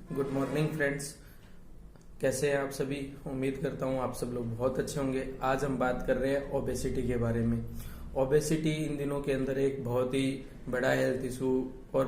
Good morning friends. कैसे हैं आप सभी? उम्मीद करता हूं आप सब लोग बहुत अच्छे होंगे। आज हम बात कर रहे हैं ओबेसिटी के बारे में। ओबेसिटी इन दिनों के अंदर एक बहुत ही बड़ा हेल्थ इशू और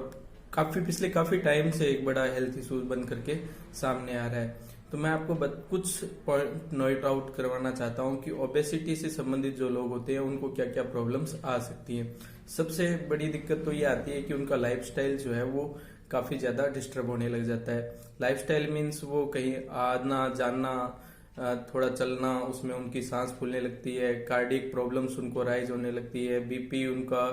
पिछले काफी टाइम से एक बड़ा हेल्थ इशू बन करके सामने आ रहा है। तो मैं आपको कुछ पॉइंट नोट आउट करवाना चाहता हूं कि ओबेसिटी से संबंधित जो लोग होते हैं उनको क्या क्या प्रॉब्लम्स आ सकती हैं। सबसे बड़ी दिक्कत तो ये आती है कि उनका लाइफस्टाइल जो है वो काफी ज्यादा डिस्टर्ब होने लग जाता है। लाइफस्टाइल मीन्स वो कहीं आना जाना, थोड़ा चलना, उसमें उनकी सांस फूलने लगती है, कार्डियक प्रॉब्लम्स उनको राइज होने लगती है, बीपी उनका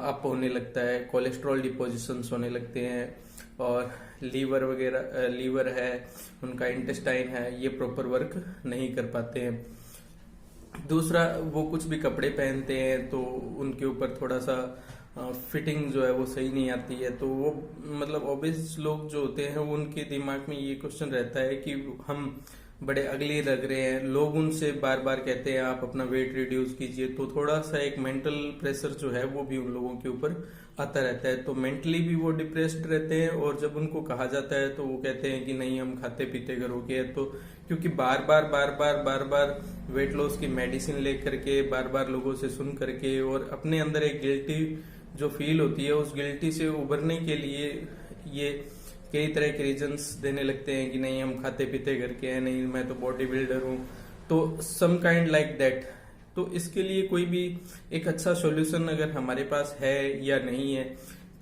अप होने लगता है, कोलेस्ट्रॉल डिपोजिशंस होने लगते हैं, और लीवर है, उनका इंटेस्टाइन है, ये प्रॉपर वर्क नहीं कर पाते हैं। दूसरा, वो कुछ भी कपड़े पहनते हैं तो उनके ऊपर थोड़ा सा फिटिंग जो है वो सही नहीं आती है। तो वो मतलब ओबेस लोग जो होते हैं उनके दिमाग में ये क्वेश्चन रहता है कि हम बड़े अगली लग रहे हैं, लोग उनसे बार बार कहते हैं आप अपना वेट रिड्यूस कीजिए। तो थोड़ा सा एक मेंटल प्रेशर जो है वो भी उन लोगों के ऊपर आता रहता है। तो मेंटली भी वो डिप्रेस्ड रहते हैं, और जब उनको कहा जाता है तो वो कहते हैं कि नहीं हम खाते पीते करोगे। तो क्योंकि बार बार वेट लॉस की मेडिसिन लेकर के बार बार लोगों से सुन करके और अपने अंदर एक गिल्टी जो फील होती है, उस गिल्टी से उभरने के लिए ये कई तरह के रीजंस देने लगते हैं कि नहीं हम खाते पीते करके हैं, नहीं मैं तो बॉडी बिल्डर हूँ, तो सम काइंड लाइक दैट। तो इसके लिए कोई भी एक अच्छा सॉल्यूशन अगर हमारे पास है या नहीं है,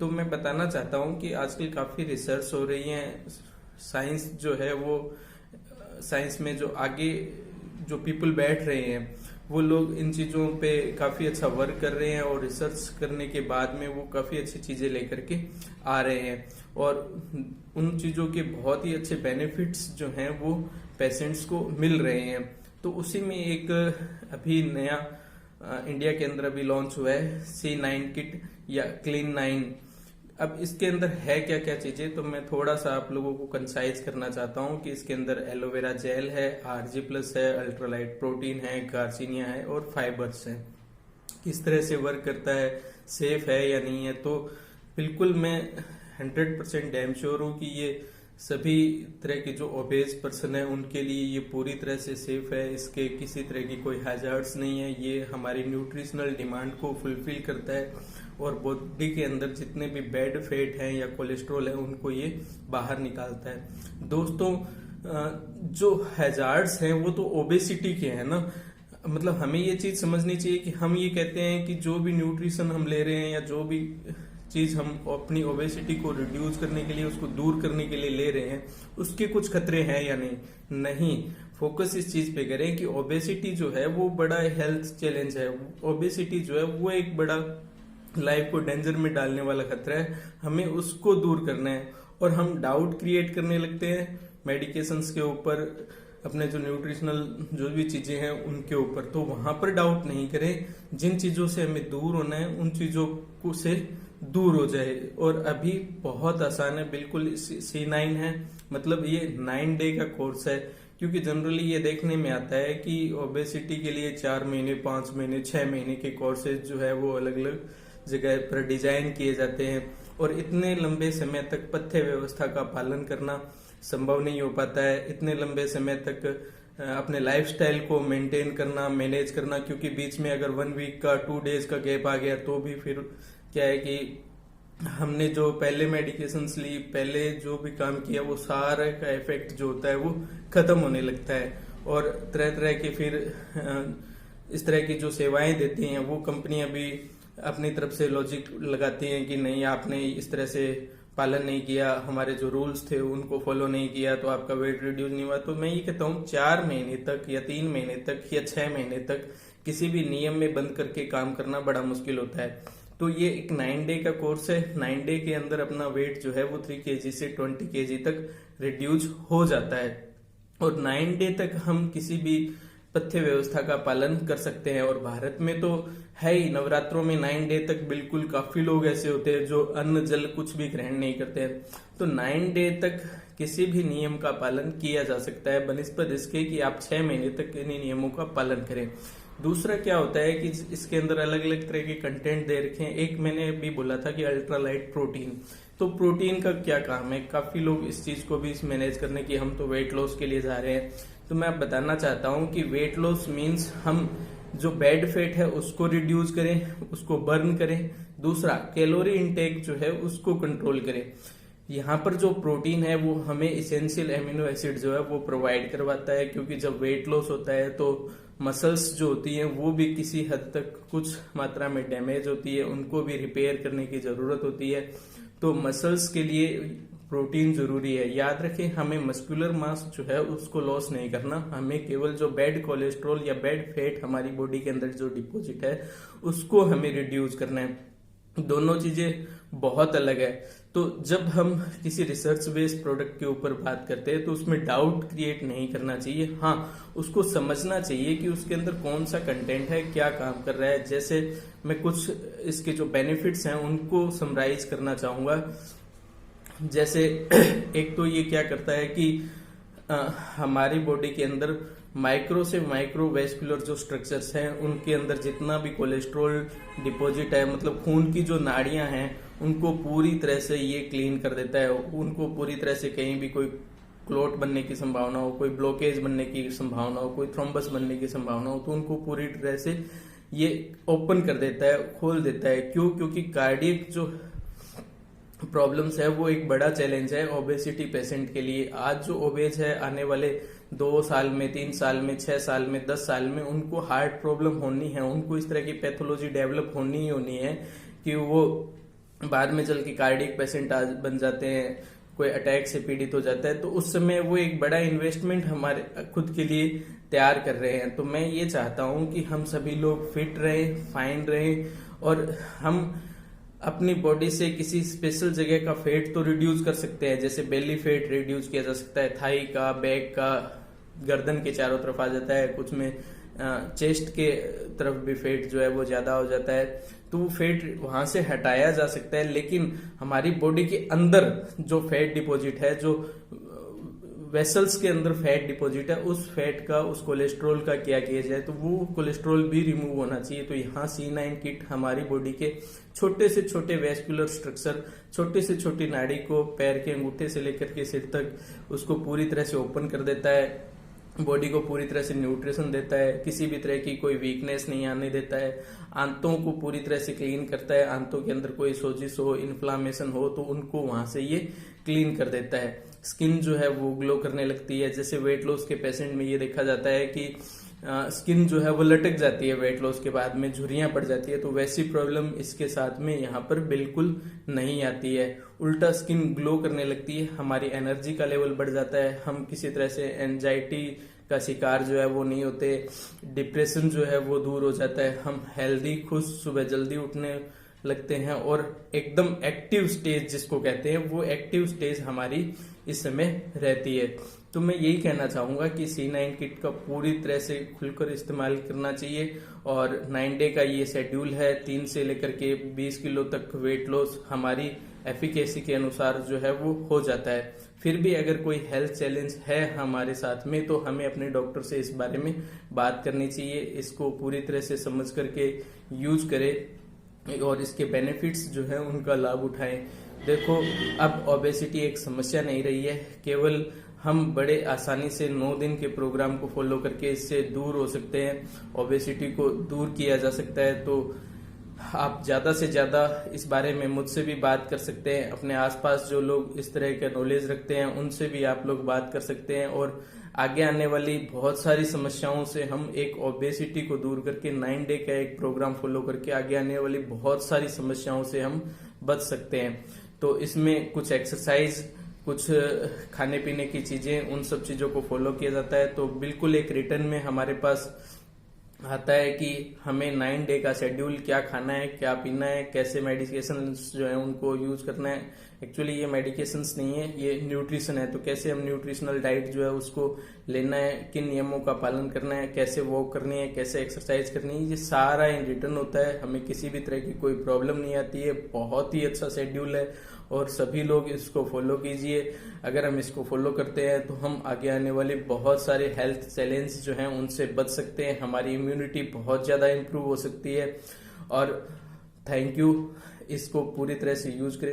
तो मैं बताना चाहता हूँ कि आजकल काफी रिसर्च हो रही है। साइंस जो है वो साइंस में जो आगे जो पीपल बैठ रहे हैं वो लोग इन चीजों पे काफी अच्छा वर्क कर रहे हैं, और रिसर्च करने के बाद में वो काफी अच्छी चीजें लेकर के आ रहे हैं, और उन चीजों के बहुत ही अच्छे बेनिफिट्स जो हैं वो पेशेंट्स को मिल रहे हैं। तो उसी में एक अभी नया इंडिया के अंदर अभी लॉन्च हुआ है C9 किट या Clean9। अब इसके अंदर है क्या क्या चीजें, तो मैं थोड़ा सा आप लोगों को कंसाइज करना चाहता हूँ कि इसके अंदर एलोवेरा जेल है, RG+ है, अल्ट्रालाइट प्रोटीन है, गार्सिनिया है और फाइबर्स है। किस तरह से वर्क करता है, सेफ है या नहीं है, तो बिल्कुल मैं 100% डैम श्योर हूँ कि ये सभी तरह के जो ओबेस पर्सन है उनके लिए ये पूरी तरह से सेफ है। इसके किसी तरह की कोई हैजर्ड्स नहीं है। ये हमारी न्यूट्रिशनल डिमांड को फुलफिल करता है, और बॉडी के अंदर जितने भी बैड फैट हैं या कोलेस्ट्रॉल है उनको ये बाहर निकालता है। दोस्तों, जो हैजार्ड्स हैं वो तो ओबेसिटी के हैं ना। मतलब हमें ये चीज समझनी चाहिए कि हम ये कहते हैं कि जो भी न्यूट्रिशन हम ले रहे हैं या जो भी चीज हम अपनी ओबेसिटी को रिड्यूस करने के लिए, उसको दूर करने के लिए ले रहे हैं, उसके कुछ खतरे हैं या नहीं। फोकस इस चीज पे करें कि ओबेसिटी जो है वो बड़ा हेल्थ चैलेंज है। ओबेसिटी जो है वो एक बड़ा लाइफ को डेंजर में डालने वाला खतरा है। हमें उसको दूर करना है, और हम डाउट क्रिएट करने लगते हैं मेडिकेशंस के ऊपर, अपने जो न्यूट्रिशनल जो भी चीजें हैं उनके ऊपर। तो वहां पर डाउट नहीं करें। जिन चीजों से हमें दूर होना है उन चीजों को से दूर हो जाए। और अभी बहुत आसान है, बिल्कुल C9 है, मतलब ये 9 डे का कोर्स है। क्योंकि जनरली ये देखने में आता है कि ओबेसिटी के लिए 4 महीने, 5 महीने, 6 महीने के कोर्सेज जो है वो अलग अलग जगह पर डिजाइन किए जाते हैं, और इतने लंबे समय तक पथ्य व्यवस्था का पालन करना संभव नहीं हो पाता है। इतने लंबे समय तक अपने लाइफस्टाइल को मेंटेन करना, मैनेज करना, क्योंकि बीच में अगर 1 वीक का 2 डेज का गैप आ गया तो भी फिर क्या है कि हमने जो पहले मेडिकेशंस ली, पहले जो भी काम किया, वो सारा का इफेक्ट जो होता है वो खत्म होने लगता है। और तरह तरह के फिर इस तरह की जो सेवाएं देती हैं वो कंपनियां भी अपनी तरफ से लॉजिक लगाती हैं कि नहीं आपने इस तरह से पालन नहीं किया, हमारे जो रूल्स थे उनको फॉलो नहीं किया, तो आपका वेट रिड्यूस नहीं हुआ। तो मैं ये कहता हूँ 4 महीने तक या 3 महीने तक या 6 महीने तक किसी भी नियम में बंद करके काम करना बड़ा मुश्किल होता है। तो ये एक 9 डे का कोर्स है। 9 डे के अंदर अपना वेट जो है वो 3 kg से 20 kg तक रिड्यूस हो जाता है, और 9 डे तक हम किसी भी पथ्य व्यवस्था का पालन कर सकते हैं। और भारत में तो है ही, नवरात्रों में 9 डे तक बिल्कुल काफी लोग ऐसे होते हैं जो अन्न जल कुछ भी ग्रहण नहीं करते हैं। तो 9 डे तक किसी भी नियम का पालन किया जा सकता है, बनिस्बत इसके कि आप 6 महीने तक इन्हीं नियमों का पालन करें। दूसरा क्या होता है कि इसके अंदर अलग अलग तरह के कंटेंट दे रखे हैं। एक मैंने भी बोला था कि अल्ट्रा लाइट प्रोटीन, तो प्रोटीन का क्या काम है? काफी लोग इस चीज को भी मैनेज करने की, हम तो वेट लॉस के लिए जा रहे हैं, तो मैं बताना चाहता हूं कि वेट लॉस मीन्स हम जो बैड फैट है उसको रिड्यूस करें, उसको बर्न करें। दूसरा, कैलोरी इनटेक जो है उसको कंट्रोल करें। यहाँ पर जो प्रोटीन है वो हमें इसेंशियल एमिनो एसिड जो है वो प्रोवाइड करवाता है, क्योंकि जब वेट लॉस होता है तो मसल्स जो होती हैं वो भी किसी हद तक कुछ मात्रा में डैमेज होती है, उनको भी रिपेयर करने की जरूरत होती है। तो मसल्स के लिए प्रोटीन जरूरी है। याद रखें, हमें मस्कुलर मास जो है उसको लॉस नहीं करना, हमें केवल जो बैड कोलेस्ट्रॉल या बैड फैट हमारी बॉडी के अंदर जो डिपॉजिट है उसको हमें रिड्यूस करना है। दोनों चीजें बहुत अलग है। तो जब हम किसी रिसर्च बेस्ड प्रोडक्ट के ऊपर बात करते हैं तो उसमें डाउट क्रिएट नहीं करना चाहिए। हाँ, उसको समझना चाहिए कि उसके अंदर कौन सा कंटेंट है, क्या काम कर रहा है। जैसे मैं कुछ इसके जो बेनिफिट्स हैं उनको समराइज करना चाहूंगा। जैसे एक तो ये क्या करता है कि हमारी बॉडी के अंदर माइक्रो से माइक्रो वेस्कुलर जो स्ट्रक्चर्स हैं उनके अंदर जितना भी कोलेस्ट्रॉल डिपॉजिट है, मतलब खून की जो नाड़ियां हैं उनको पूरी तरह से ये क्लीन कर देता है। उनको पूरी तरह से कहीं भी कोई क्लोट बनने की संभावना हो, कोई ब्लॉकेज बनने की संभावना हो, कोई थ्रोम्बस बनने की संभावना हो, तो उनको पूरी तरह से ये ओपन कर देता है, खोल देता है। क्यों? क्योंकि कार्डियक जो प्रॉब्लम्स है वो एक बड़ा चैलेंज है ओबेसिटी पेशेंट के लिए। आज जो ओबेज है, आने वाले 2 साल में, 3 साल में, 6 साल में, 10 साल में उनको हार्ट प्रॉब्लम होनी है, उनको इस तरह की पैथोलॉजी डेवलप होनी ही होनी है कि वो बाद में चल के कार्डियक पेशेंट बन जाते हैं, कोई अटैक से पीड़ित हो जाता है। तो उस समय वो एक बड़ा इन्वेस्टमेंट हमारे खुद के लिए तैयार कर रहे हैं। तो मैं ये चाहता हूं कि हम सभी लोग फिट रहें, फाइन रहें, और हम अपनी बॉडी से किसी स्पेशल जगह का फैट तो रिड्यूस कर सकते हैं। जैसे बेली फैट रिड्यूस किया जा सकता है, थाई का, बैक का, गर्दन के चारों तरफ आ जाता है, कुछ में चेस्ट के तरफ भी फैट जो है वो ज्यादा हो जाता है, तो वो फैट वहां से हटाया जा सकता है। लेकिन हमारी बॉडी के अंदर जो फैट डिपॉजिट है, जो वेसल्स के अंदर फैट डिपॉजिट है, उस फैट का, उस कोलेस्ट्रॉल का क्या किया जाए, तो वो कोलेस्ट्रॉल भी रिमूव होना चाहिए। तो यहाँ C9 किट हमारी बॉडी के छोटे से छोटे वेस्कुलर स्ट्रक्चर, छोटे से छोटी नाड़ी को पैर के अंगूठे से लेकर के सिर तक उसको पूरी तरह से ओपन कर देता है, बॉडी को पूरी तरह से न्यूट्रिशन देता है, किसी भी तरह की कोई वीकनेस नहीं आने देता है, आंतों को पूरी तरह से क्लीन करता है। आंतों के अंदर कोई सोजिश हो, इन्फ्लामेशन हो तो उनको वहां से ये क्लीन कर देता है। स्किन जो है वो ग्लो करने लगती है। जैसे वेट लॉस के पेशेंट में ये देखा जाता है कि स्किन जो है वो लटक जाती है, वेट लॉस के बाद में झुर्रियां पड़ जाती है, तो वैसी प्रॉब्लम इसके साथ में यहाँ पर बिल्कुल नहीं आती है। उल्टा स्किन ग्लो करने लगती है, हमारी एनर्जी का लेवल बढ़ जाता है, हम किसी तरह से एंजाइटी का शिकार जो है वो नहीं होते, डिप्रेशन जो है वो दूर हो जाता है, हम हेल्दी, खुश, सुबह जल्दी उठने लगते हैं और एकदम एक्टिव स्टेज जिसको कहते हैं, वो एक्टिव स्टेज हमारी इस समय रहती है। तो मैं यही कहना चाहूंगा कि C9 किट का पूरी तरह से खुलकर इस्तेमाल करना चाहिए। और 9 डे का ये शेड्यूल है, 3 से लेकर के 20 किलो तक वेट लॉस हमारी एफिकेसी के अनुसार जो है वो हो जाता है। फिर भी अगर कोई हेल्थ चैलेंज है हमारे साथ में तो हमें अपने डॉक्टर से इस बारे में बात करनी चाहिए, इसको पूरी तरह से समझ करके यूज करें और इसके बेनिफिट्स जो है उनका लाभ उठाएं। देखो, अब ओबेसिटी एक समस्या नहीं रही है, केवल हम बड़े आसानी से 9 दिन के प्रोग्राम को फॉलो करके इससे दूर हो सकते हैं, ओबेसिटी को दूर किया जा सकता है। तो आप ज्यादा से ज्यादा इस बारे में मुझसे भी बात कर सकते हैं, अपने आसपास जो लोग इस तरह के नॉलेज रखते हैं उनसे भी आप लोग बात कर सकते हैं, और आगे आने वाली बहुत सारी समस्याओं से हम एक ओबेसिटी को दूर करके 9 डे का एक प्रोग्राम फॉलो करके आगे आने वाली बहुत सारी समस्याओं से हम बच सकते हैं। तो इसमें कुछ एक्सरसाइज, कुछ खाने पीने की चीजें, उन सब चीजों को फॉलो किया जाता है। तो बिल्कुल एक रिटर्न में हमारे पास आता है कि हमें 9 डे का शेड्यूल, क्या खाना है, क्या पीना है, कैसे मेडिकेशन जो है उनको यूज करना है। एक्चुअली ये मेडिकेशंस नहीं है, ये न्यूट्रिशन है। तो कैसे हम न्यूट्रिशनल डाइट जो है उसको लेना है, किन नियमों का पालन करना है, कैसे वॉक करनी है, कैसे एक्सरसाइज करनी है, ये सारा इन रिटर्न होता है। हमें किसी भी तरह की कोई प्रॉब्लम नहीं आती है। बहुत ही अच्छा शेड्यूल है और सभी लोग इसको फॉलो कीजिए। अगर हम इसको फॉलो करते हैं तो हम आगे आने वाले बहुत सारे हेल्थ चैलेंज जो हैं उनसे बच सकते हैं, हमारी इम्यूनिटी बहुत ज्यादा इंप्रूव हो सकती है। और थैंक यू, इसको पूरी तरह से यूज करें।